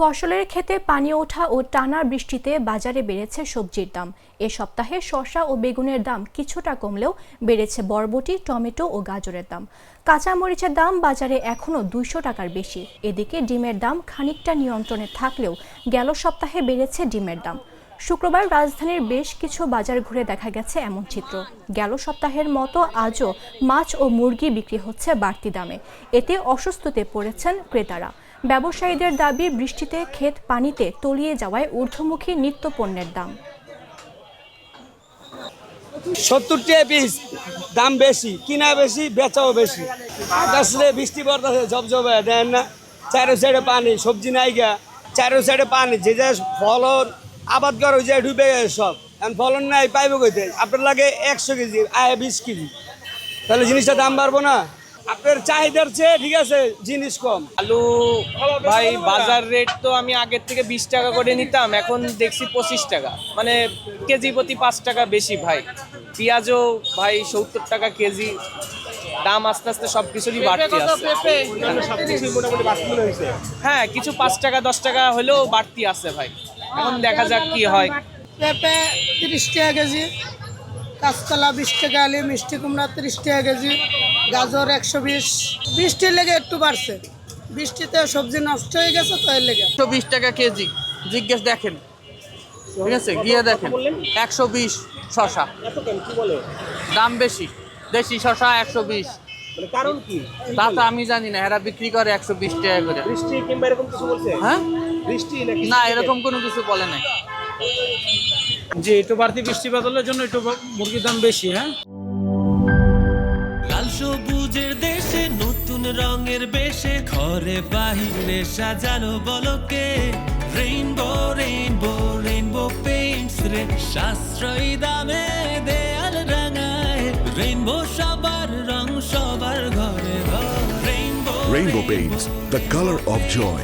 ফসলের ক্ষেতে পানি ওঠা ও টানা বৃষ্টিতে বাজারে বেড়েছে সবজির দাম। এ সপ্তাহে শসা ও বেগুনের দাম কিছুটা কমলেও বেড়েছে বরবটি, টমেটো ও গাজরের দাম। কাঁচা মরিচের দাম বাজারে এখনও 200 টাকার বেশি। এদিকে ডিমের দাম খানিকটা নিয়ন্ত্রণে থাকলেও গেল সপ্তাহে বেড়েছে ডিমের দাম। শুক্রবার রাজধানীর বেশ কিছু বাজার ঘুরে দেখা গেছে এমন চিত্র। গেল সপ্তাহের মতো আজও মাছ ও মুরগি বিক্রি হচ্ছে বাড়তি দামে। এতে অস্বস্তিতে পড়েছেন ক্রেতারা। ব্যবসায়ীদের দাবি, বৃষ্টিতে ক্ষেত পানিতে তলিয়ে যাওয়ায় ঊর্ধ্বমুখী নিত্যপণ্যের দাম। 70 টাকা পিস, দাম বেশি, কিনা বেশি, বেচাও বেশি। আসলে বৃষ্টি পড়তেছে ঝপঝপে, দেন না চারো সাইডে পানি, সবজি নাই গা, চারো সাইডে পানি, যে যে ফলন আবাদ করা হয়ে যায় ডুবে গেছে সব। এখন ফলন নাই, পাইব কইতে আপনার লাগে 100 কেজি, আয় 20 কেজি, তাহলে জিনিসটা দাম বাড়বো না? আপনার চাহিদার চেয়ে ঠিক আছে জিনিস কম। আলু ভাই বাজার রেট তো আমি আগের থেকে 20 টাকা করে নিতাম, এখন দেখছি 25 টাকা, মানে কেজি প্রতি 5 টাকা বেশি ভাই। পেঁয়াজও ভাই 70 টাকা কেজি, দাম আস্তে আস্তে সব কিছুরই বাড়তি আছে। হ্যাঁ, কিছু 5 টাকা 10 টাকা হলেও বাড়তি আছে ভাই, এখন দেখা যাক কি হয়। পেঁপে 30 টাকা কেজি, কাঁচকলা 20 টাকা, আলু মিষ্টি কুমড়া 30 টাকা কেজি, গাজর 120। বৃষ্টির লেগে একটু বাড়ছে, বৃষ্টিতে সবজি নষ্ট হয়ে গেছে তো এর লেগে। 120 টাকা কেজি, জিজ্ঞেস দেখেন, ঠিক আছে গিয়ে দেখেন। 120 শশা, দাম বেশি, দেশি শশা 120। কারণ কি তা তো আমি জানি না, এরা বিক্রি করে 120 টাকা করে। বৃষ্টি কিংবা এরকম কিছু বলছে? হ্যাঁ, বৃষ্টি না এরকম কোনো কিছু বলে নাই। যে একটু বাড়তি বৃষ্টি বাদলের জন্য একটু মুরগির দাম বেশি। হ্যাঁ, লাল সবুজের দেশে নতুন রঙের বেশে ঘরে বাহিরে সাজানো বলকে রেইনবো রেইনবো রেইনবো পেইন্টস রে সাশ্রয়ী দামে দেয়াল রাঙায় রেইনবো সবার রং সবার ঘরে ঘরে Rainbow Rainbow Paints, the color of joy.